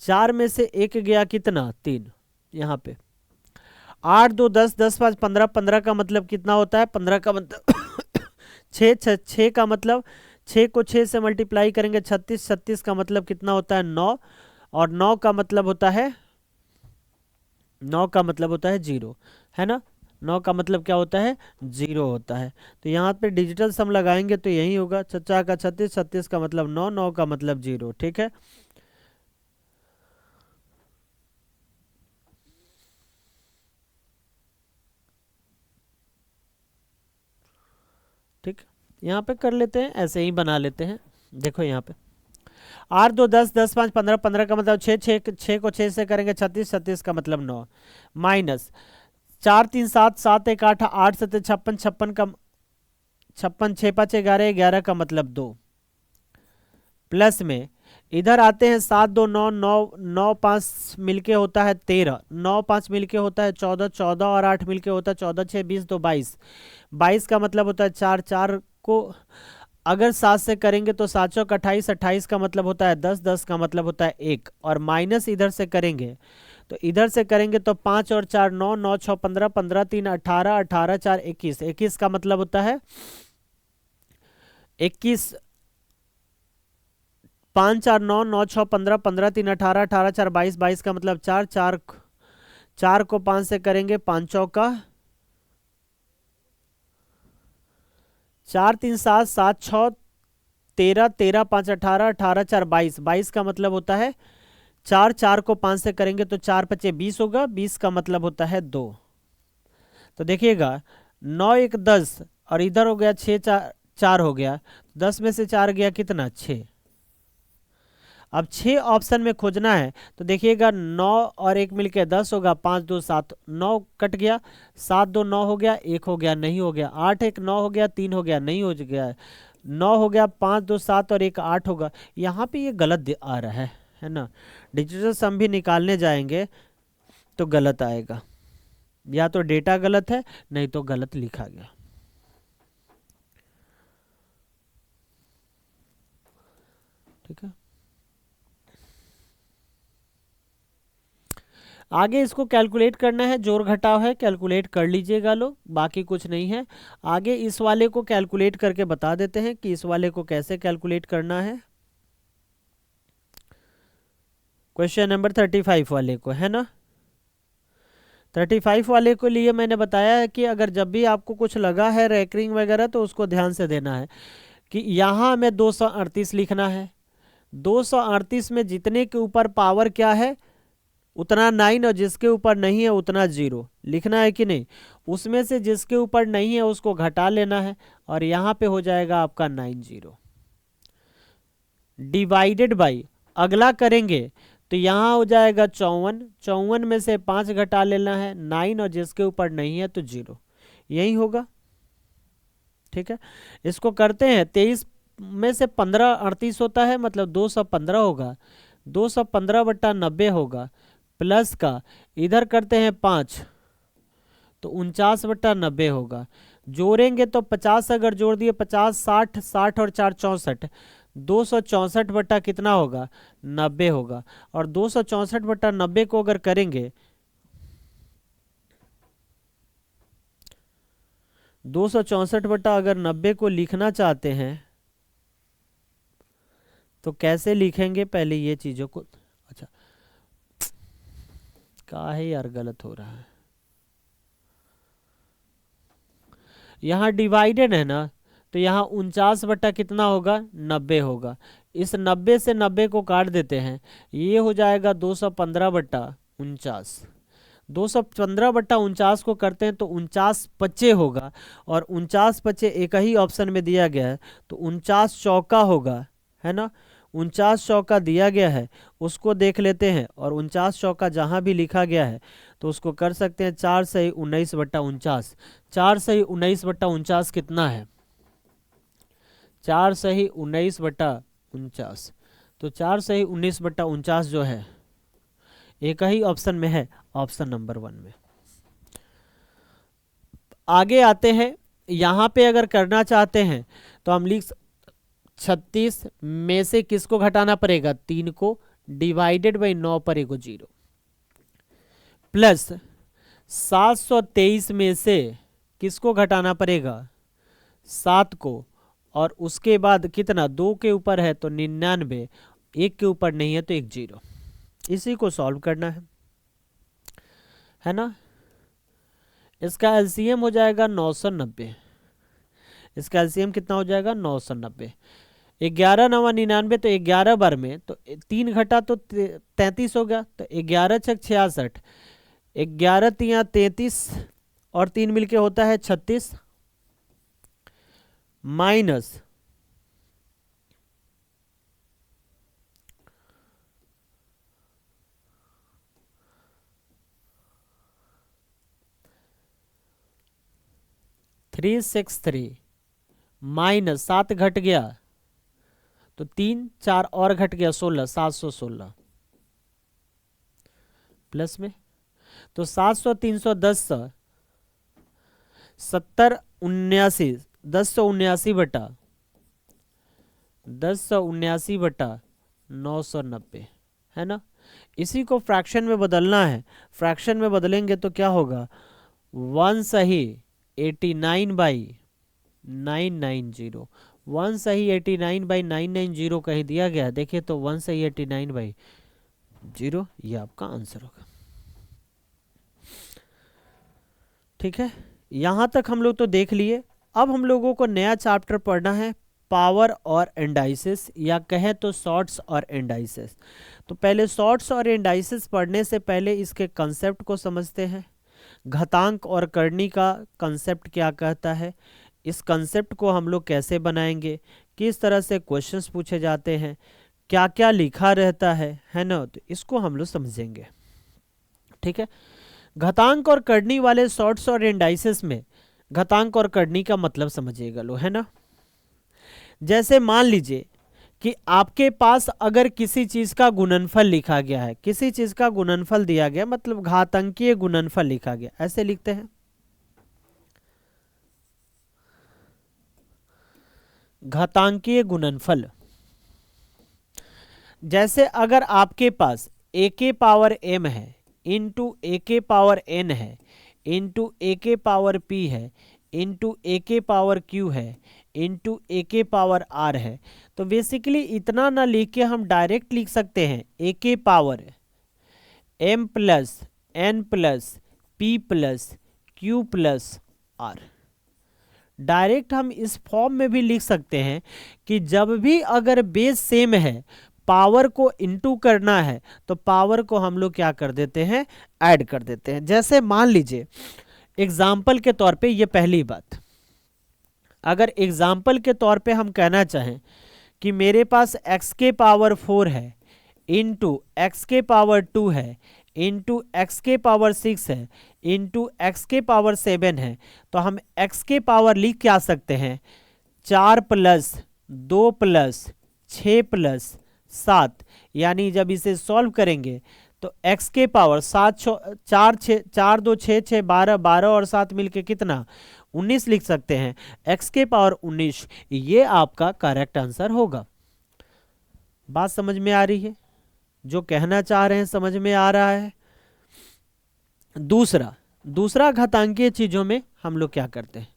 4 में से एक गया कितना 3, यहाँ पे 8 2 10, 10 5 15, 15 का मतलब कितना होता है 15 का मतलब 6, 6 का मतलब 6 को 6 से मल्टीप्लाई करेंगे 36, 36 का मतलब कितना होता है 9, और 9 का मतलब होता है, 9 का मतलब होता है 0, है ना। 9 का मतलब क्या होता है 0 होता है। तो यहाँ पे डिजिटल सम लगाएंगे तो यही होगा, 4 का 36, 36 का मतलब 9, 9 का मतलब 0, ठीक है। ठीक, यहाँ पे कर लेते हैं, ऐसे ही बना लेते हैं। देखो यहाँ पे 8 2 10, 10 5 15, 15 का मतलब 6, 6, 6 को 6 से करेंगे 36, 36 का मतलब 9, माइनस 4 3 7, 7 1 8, 8 7 56, 56 का 56, 6 5 11, 11 का मतलब 2, प्लस में इधर आते हैं 7 2 9 9, 9 5 मिलके होता है 13, 9 5 मिलके होता है 14, 14 और 8 मिलके होता है 14, 6 20, 2 22, 22 का मतलब होता है 4, 4 को अगर 7 से करेंगे तो 7 चौक 28, 28 का मतलब होता है 10, 10 का मतलब होता है 1, और माइनस इधर से करेंगे तो इधर से करेंगे तो 5 और 4 9, 9 6 15, 15 3 18, 18 4 21, 21 का मतलब होता है 21, 5 4 9, 9 6 15, 15 3 18, 18 4 22, 22 का मतलब 4, 4, 4 को 5 से करेंगे 5 चौका 4 3 7, 7 6 13, 13 5 18, 18 4 22, 22 का मतलब होता है 4, 4 को 5 से करेंगे तो 4 पचे 20 होगा, 20 का मतलब होता है 2। तो देखिएगा 9 1 10, और इधर हो गया 6 4, 4 हो गया, 10 में से 4 गया कितना 6। अब 6 ऑप्शन में खोजना है तो देखिएगा 9 और 1 मिलके 10 होगा, 5 2 7, 9 कट गया, 7 2 9 हो गया, 1 हो गया नहीं हो गया, 8 1 9 हो गया, 3 हो गया नहीं हो गया, 9 हो गया, 5 2 7 और 1 8 होगा। यहाँ पे ये गलत आ रहा है ना। डिजिटल सम भी निकालने जाएंगे तो गलत आएगा, या तो डेटा गलत है नहीं तो गलत लिखा गया। ठीक है, आगे इसको कैलकुलेट करना है, जोड़ घटाव है, कैलकुलेट कर लीजिएगा लोग, बाकी कुछ नहीं है। आगे इस वाले को कैलकुलेट करके बता देते हैं कि इस वाले को कैसे कैलकुलेट करना है। क्वेश्चन नंबर 35 वाले को, है ना। 35 वाले को लिए मैंने बताया है कि अगर जब भी आपको कुछ लगा है रैकरिंग वगैरह तो उसको ध्यान से देना है कि यहाँ हमें 238 लिखना है। 238 में जितने के ऊपर पावर क्या है उतना 9 और जिसके ऊपर नहीं है उतना 0 लिखना है कि नहीं। उसमें से जिसके ऊपर नहीं है उसको घटा लेना है और यहाँ पे हो जाएगा आपका 90 डिवाइडेड बाई, अगला करेंगे तो यहाँ हो जाएगा 54, 54 में से 5 घटा लेना है, 9 और जिसके ऊपर नहीं है तो 0, यही होगा। ठीक है, इसको करते हैं। 23 में से 15 38 होता है, मतलब 215 होगा, 215/90 होगा, प्लस का इधर करते हैं 5 तो 49/90 होगा। जोड़ेंगे तो 50 अगर जोड़ दिए 50, 60, 60 और 4 64, 264 बटा कितना होगा 90 होगा। और 264/90 को अगर करेंगे 264 अगर 90 को लिखना चाहते हैं तो कैसे लिखेंगे, पहले ये चीजों को। अच्छा काहे यार गलत हो रहा है, यहाँ डिवाइडेड है ना, तो यहाँ 49 बटा कितना होगा 90 होगा। इस 90 से 90 को काट देते हैं, ये हो जाएगा 215/49। 215/49 को करते हैं तो 49 होगा, और 49 एक ही ऑप्शन में दिया गया है तो 49 चौका होगा, है ना। 49 चौका दिया गया है, उसको देख लेते हैं। और 49 चौका जहाँ भी लिखा गया है तो उसको कर सकते हैं 4 सही 19/49। 4 सही 19/49 कितना है, 4 सही 19/49, तो 4 सही 19/49 जो है एक ही ऑप्शन में है, ऑप्शन नंबर 1 में। आगे आते हैं, यहाँ पे अगर करना चाहते हैं तो हम लिख 36 में से किसको घटाना पड़ेगा 3 को, डिवाइडेड बाई 9 पर एगो 0, प्लस 723 में से किसको घटाना पड़ेगा 7 को, और उसके बाद कितना 2 के ऊपर है तो 99, 1 के ऊपर नहीं है तो 1 0। इसी को सॉल्व करना है ना। इसका एलसीएम हो जाएगा 990, इसका एलसीएम कितना हो जाएगा 990। 11 9 99, तो 11 बार में तो 3 घटा तो 33 हो गया, तो 11 छक 66, 11 3 33 और 3 मिलके होता है 36, माइनस 363, माइनस 7 घट गया तो 3 4 और घट गया 16, 716, प्लस में तो 700 310 70 79, 1079/990, है ना। इसी को फ्रैक्शन में बदलना है, फ्रैक्शन में बदलेंगे तो क्या होगा 1 सही 89/990, 1 सही 89/990 कहीं दिया गया है, देखिए तो 1 सही 89/0, ये आपका आंसर होगा। ठीक है, यहाँ तक हम लोग तो देख लिए। अब हम लोगों को नया चैप्टर पढ़ना है, पावर और इंडाइसेस, या कहें तो शॉर्ट्स और इंडाइसेस। तो पहले शॉर्ट्स और इंडाइसेस पढ़ने से पहले इसके कंसेप्ट को समझते हैं। घातांक और करनी का कंसेप्ट क्या कहता है, इस कंसेप्ट को हम लोग कैसे बनाएंगे, किस तरह से क्वेश्चंस पूछे जाते हैं, क्या क्या लिखा रहता है ना, तो इसको हम लोग समझेंगे। ठीक है, घातांक और करनी वाले शॉर्ट्स और इंडाइसेस में घातांक और करनी का मतलब समझिएगा लो, है ना। जैसे मान लीजिए कि आपके पास अगर किसी चीज का गुणनफल लिखा गया है, किसी चीज का गुणनफल दिया गया, मतलब घातांकीय गुणनफल लिखा गया, ऐसे लिखते हैं घातांकीय गुणनफल। जैसे अगर आपके पास a के पावर m है, इंटू ए के पावर n है, इंटू ए के पावर p है, इंटू ए के पावर q है, इंटू ए के पावर r है। तो बेसिकली इतना ना लिख के हम डायरेक्ट लिख सकते हैं ए के power m plus n plus p plus q plus r। Direct हम इस फॉर्म में भी लिख सकते हैं कि जब भी अगर बेस सेम है, पावर को इनटू करना है, तो पावर को हम लोग क्या कर देते हैं, ऐड कर देते हैं। जैसे मान लीजिए एग्जाम्पल के तौर पे, ये पहली बात, अगर एग्जाम्पल के तौर पे हम कहना चाहें कि मेरे पास x के पावर 4 है, इंटू एक्स के पावर 2 है, इंटू एक्स के पावर 6 है, इंटू एक्स के पावर 7 है, तो हम x के पावर लिख क्या सकते हैं, 4 प्लस 2 प्लस 6 प्लस 7, यानी जब इसे सॉल्व करेंगे तो x के पावर 4 2 6 6 12, 12 और 7 मिलके कितना, 19 लिख सकते हैं। x के पावर 19, ये आपका करेक्ट आंसर होगा। बात समझ में आ रही है, जो कहना चाह रहे हैं समझ में आ रहा है। दूसरा घातांकीय चीजों में हम लोग क्या करते हैं,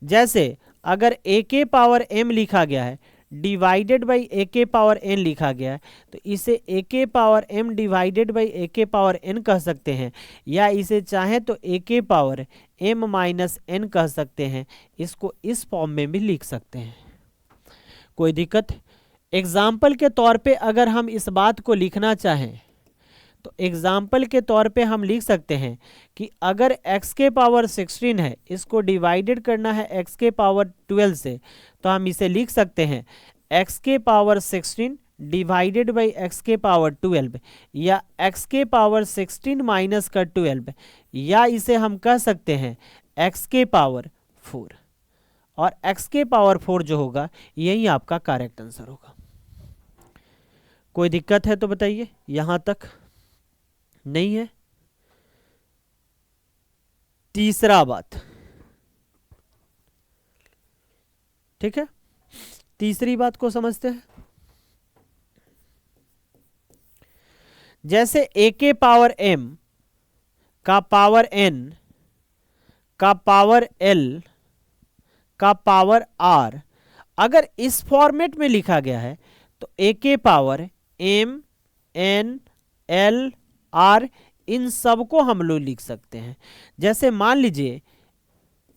जैसे अगर a के पावर m लिखा गया है डिवाइडेड बाई a के पावर n लिखा गया है, तो इसे a के power m divided by a के पावर n कह सकते हैं, या इसे चाहे तो a के पावर m माइनस n कह सकते हैं। इसको इस फॉर्म में भी लिख सकते हैं, कोई दिक्कत। एग्जाम्पल के तौर पे अगर हम इस बात को लिखना चाहें तो एग्जाम्पल के तौर पे हम लिख सकते हैं कि अगर x के पावर 16 है, इसको डिवाइडेड करना है x के पावर 12 से, तो हम इसे लिख सकते हैं x के पावर 16 डिवाइडेड बाई x के पावर 12, या x के पावर 16 माइनस का 12, या इसे हम कह सकते हैं x के पावर 4, और x के पावर 4 जो होगा यही आपका करेक्ट आंसर होगा। कोई दिक्कत है तो बताइए, यहां तक नहीं है। तीसरा बात, ठीक है, तीसरी बात को समझते हैं। जैसे a के पावर m का पावर n का पावर l का पावर r, अगर इस फॉर्मेट में लिखा गया है तो a के power m n l r, इन सब को हम लोग लिख सकते हैं। जैसे मान लीजिए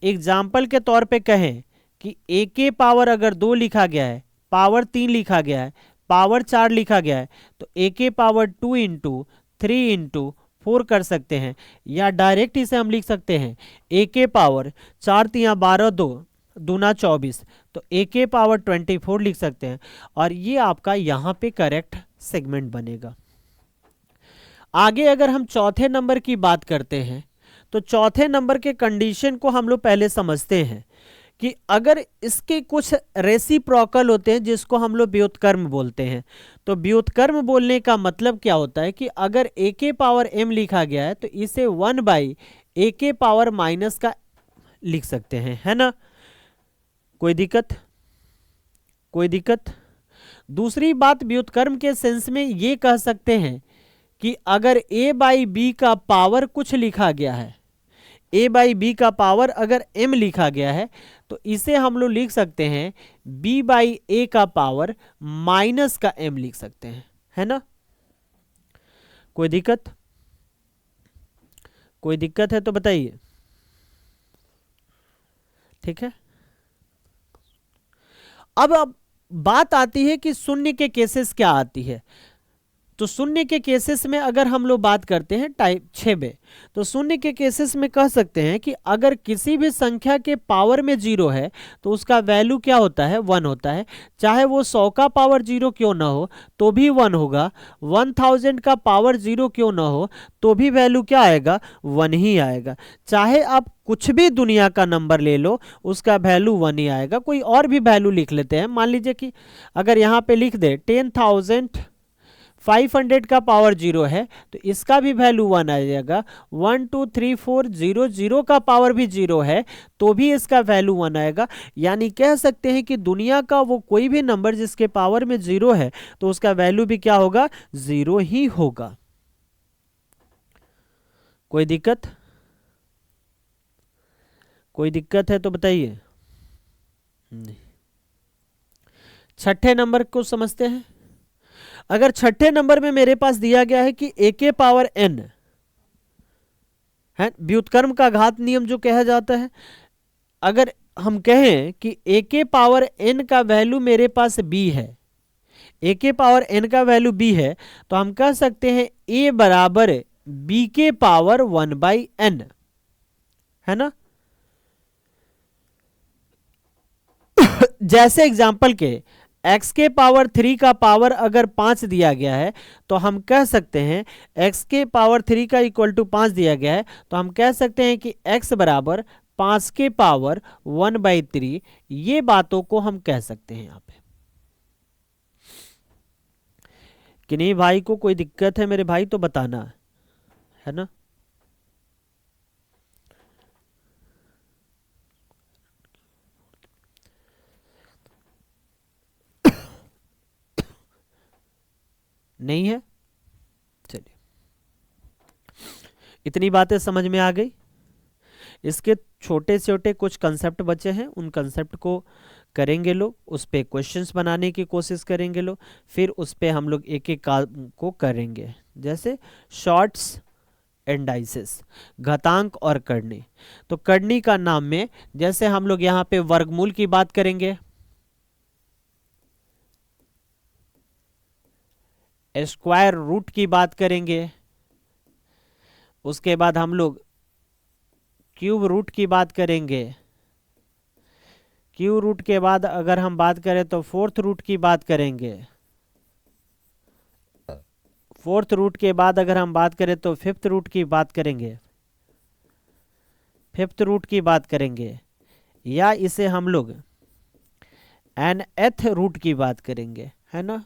एग्जाम्पल के तौर पे कहें कि a के पावर अगर 2 लिखा गया है, पावर 3 लिखा गया है, पावर 4 लिखा गया है, तो a के पावर 2 इंटू 3 इंटू 4 कर सकते हैं, या डायरेक्ट इसे हम लिख सकते हैं a के पावर 4 3 12 2 दूना 24, तो a के पावर 24 लिख सकते हैं, और ये आपका यहाँ पे करेक्ट सेगमेंट बनेगा। आगे अगर हम चौथे नंबर की बात करते हैं तो चौथे नंबर के कंडीशन को हम लोग पहले समझते हैं कि अगर इसके कुछ रेसिप्रोकल होते हैं जिसको हम लोग व्युत्क्रम बोलते हैं। तो व्युत्क्रम बोलने का मतलब क्या होता है कि अगर a के पावर m लिखा गया है तो इसे 1 बाई a के पावर माइनस का लिख सकते हैं, है ना। कोई दिक्कत, कोई दिक्कत। दूसरी बात, व्युत्क्रम के सेंस में ये कह सकते हैं कि अगर a बाई बी का पावर कुछ लिखा गया है, a बाई बी का पावर अगर m लिखा गया है, तो इसे हम लोग लिख सकते हैं b बाई ए का पावर माइनस का m लिख सकते हैं, है ना। कोई दिक्कत, कोई दिक्कत है तो बताइए, ठीक है। अब बात आती है कि शून्य के केसेस क्या आती है। तो शून्य के केसेस में अगर हम लोग बात करते हैं टाइप 6 में, तो शून्य के केसेस में कह सकते हैं कि अगर किसी भी संख्या के पावर में 0 है तो उसका वैल्यू क्या होता है, 1 होता है। चाहे वो 100 का पावर 0 क्यों ना हो तो भी 1 होगा, 1000 का पावर 0 क्यों ना हो तो भी वैल्यू क्या आएगा, 1 ही आएगा। चाहे आप कुछ भी दुनिया का नंबर ले लो उसका वैल्यू 1 ही आएगा। कोई और भी वैल्यू लिख लेते हैं, मान लीजिए कि अगर यहाँ पे लिख दे 10,500 का पावर 0 है तो इसका भी वैल्यू 1 आ जाएगा। 1 2 3 4 0 0 का पावर भी 0 है तो भी इसका वैल्यू 1 आएगा। यानी कह सकते हैं कि दुनिया का वो कोई भी नंबर जिसके पावर में 0 है तो उसका वैल्यू भी क्या होगा, 0 ही होगा। कोई दिक्कत? कोई दिक्कत है तो बताइए। नहीं। छठे नंबर को समझते हैं। अगर छठे नंबर में मेरे पास दिया गया है कि a के पावर n है, व्युत्क्रम का घात नियम जो कहा जाता है, अगर हम कहें कि a के पावर n का वैल्यू मेरे पास b है, a के पावर n का वैल्यू b है, तो हम कह सकते हैं a बराबर b के पावर 1/n, है ना। जैसे एग्जाम्पल के x के पावर 3 का पावर अगर 5 दिया गया है तो हम कह सकते हैं x के पावर 3 का इक्वल टू 5 दिया गया है, तो हम कह सकते हैं कि x बराबर 5 के पावर 1/3। ये बातों को हम कह सकते हैं यहाँ पे। कि नहीं भाई को कोई दिक्कत है मेरे भाई तो बताना, है ना। नहीं है, चलिए इतनी बातें समझ में आ गई। इसके छोटे छोटे कुछ कंसेप्ट बचे हैं, उन कंसेप्ट को करेंगे लोग, उस पे क्वेश्चंस बनाने की कोशिश करेंगे लोग, फिर उस पे हम लोग एक एक काम को करेंगे, जैसे शॉर्ट्स एंड डाइसेस, घातांक और करनी। तो करनी का नाम में जैसे हम लोग यहाँ पे वर्गमूल की बात करेंगे, स्क्वायर रूट की बात करेंगे, उसके बाद हम लोग क्यूब रूट की बात करेंगे, क्यूब रूट के बाद अगर हम बात करें तो फोर्थ रूट की बात करेंगे, फोर्थ रूट के बाद अगर हम बात करें तो फिफ्थ रूट की बात करेंगे, फिफ्थ रूट की बात करेंगे, या इसे हम लोग nth रूट की बात करेंगे, है ना।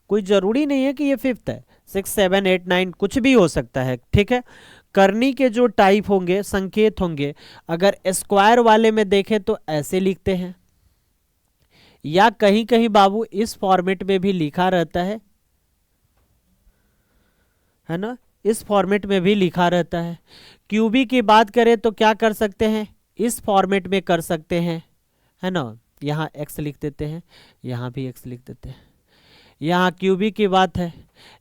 कोई जरूरी नहीं है कि ये फिफ्थ है, 6 7 8 9 कुछ भी हो सकता है, ठीक है। करनी के जो टाइप होंगे, संकेत होंगे, अगर स्क्वायर वाले में देखें तो ऐसे लिखते हैं, या कहीं कहीं बाबू इस फॉर्मेट में भी लिखा रहता है ना, इस फॉर्मेट में भी लिखा रहता है। क्यूबी की बात करें तो क्या कर सकते हैं, इस फॉर्मेट में कर सकते हैं, है ना। यहाँ x लिख देते हैं, यहाँ भी x लिख देते हैं। यहाँ क्यूबी की बात है,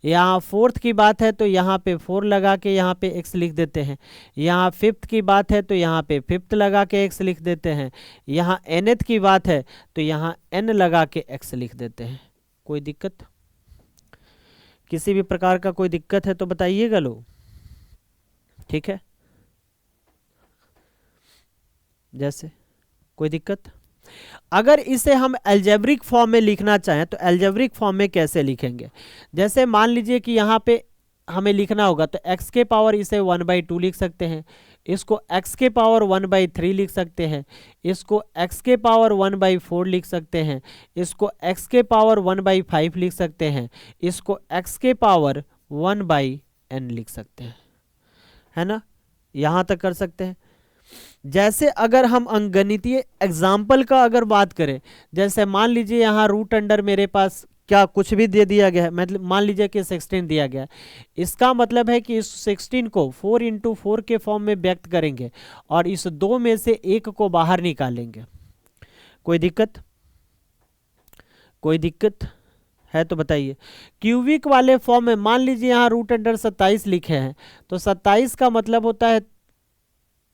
यहाँ फोर्थ की बात है तो यहाँ पे 4 लगा के यहाँ पे x लिख देते हैं। यहाँ फिफ्थ की बात है तो यहाँ पे फिफ्थ लगा के x लिख देते हैं। यहाँ nth की बात है तो यहाँ n लगा के x लिख देते हैं। कोई दिक्कत? किसी भी प्रकार का कोई दिक्कत है तो बताइएगा लोग, ठीक है। जैसे कोई दिक्कत? अगर इसे हम अलजेब्रिक फॉर्म में लिखना चाहें तो अलजेब्रिक फॉर्म में कैसे लिखेंगे, जैसे मान लीजिए कि यहाँ पे हमें लिखना होगा तो x के पावर इसे 1/2 लिख सकते हैं, इसको x के पावर 1/3 लिख सकते हैं, इसको x के पावर 1/4 लिख सकते हैं, इसको x के पावर 1/5 लिख सकते हैं, इसको x के पावर 1/n लिख सकते हैं, है ना। यहाँ तक कर सकते हैं। जैसे अगर हम अंकगणितीय एग्जाम्पल का अगर बात करें, जैसे मान लीजिए यहाँ रूट अंडर मेरे पास क्या कुछ भी दे दिया गया है, मतलब मान लीजिए कि 16 दिया गया है, इसका मतलब है कि इस 16 को 4 × 4 के फॉर्म में व्यक्त करेंगे और इस 2 में से 1 को बाहर निकालेंगे। कोई दिक्कत? कोई दिक्कत है तो बताइए। क्यूबिक वाले फॉर्म में मान लीजिए यहाँ रूट अंडर 27 लिखे हैं, तो 27 का मतलब होता है,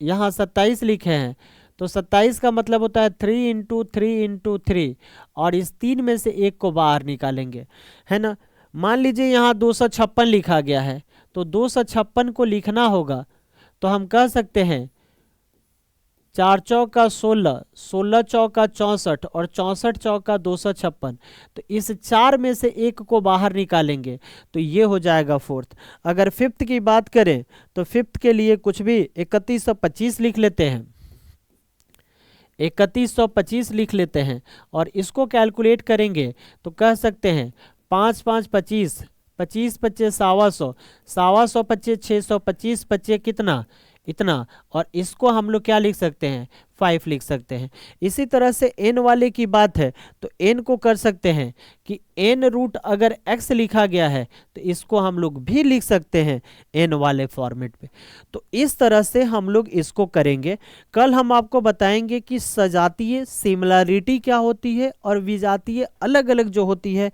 यहाँ 27 लिखे हैं तो 27 का मतलब होता है 3 × 3 × 3, और इस 3 में से 1 को बाहर निकालेंगे, है ना। मान लीजिए यहाँ 256 लिखा गया है, तो 256 को लिखना होगा तो हम कह सकते हैं 4 चौका 16, 16 चौका 64 और 64 चौका 256, तो इस 4 में से 1 को बाहर निकालेंगे तो ये हो जाएगा फोर्थ। अगर फिफ्थ की बात करें तो फिफ्थ के लिए कुछ भी 3125 लिख लेते हैं, 3125 लिख लेते हैं, और इसको कैलकुलेट करेंगे तो कह सकते हैं 5 5 25, 25 पच्चे 125, 125 पच्चे 600, 25 पच्चे कितना, इतना। और इसको हम लोग क्या लिख सकते हैं, 5 लिख सकते हैं। इसी तरह से n वाले की बात है तो n को कर सकते हैं कि n रूट अगर x लिखा गया है तो इसको हम लोग भी लिख सकते हैं n वाले फॉर्मेट पे। तो इस तरह से हम लोग इसको करेंगे। कल हम आपको बताएंगे कि सजातीय सिमिलरिटी क्या होती है और विजातीय अलग अलग जो होती है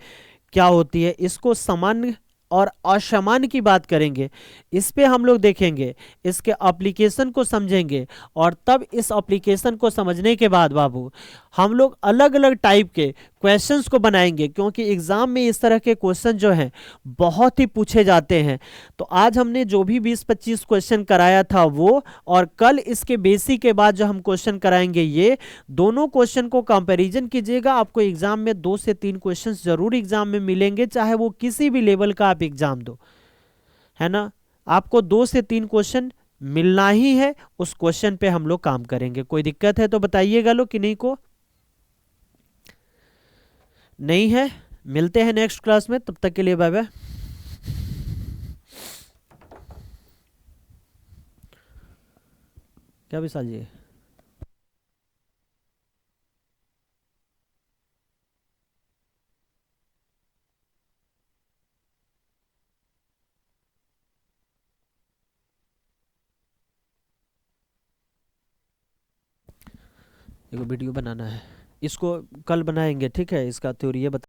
क्या होती है, इसको सामान्य और असामान्य की बात करेंगे। इस पे हम लोग देखेंगे, इसके एप्लीकेशन को समझेंगे। और तब इस एप्लीकेशन को समझने के बाद बाबू हम लोग अलग अलग टाइप के क्वेश्चंस को बनाएंगे, क्योंकि एग्जाम में इस तरह के क्वेश्चन जो हैं बहुत ही पूछे जाते हैं। तो आज हमने जो भी 20-25 क्वेश्चन कराया था वो, और कल इसके बेसिक के बाद जो हम क्वेश्चन कराएंगे ये दोनों क्वेश्चन को कंपैरिजन कीजिएगा। आपको एग्जाम में 2 से 3 क्वेश्चन जरूर एग्जाम में मिलेंगे, चाहे वो किसी भी लेवल का आप एग्जाम दो, है ना। आपको 2 से 3 क्वेश्चन मिलना ही है, उस क्वेश्चन पे हम लोग काम करेंगे। कोई दिक्कत है तो बताइएगा लोग कि नहीं को नहीं है। मिलते हैं नेक्स्ट क्लास में, तब तक के लिए बाय बाय। क्या विशाल जी, एक वीडियो बनाना है, इसको कल बनाएंगे, ठीक है। इसका थ्योरी ये बता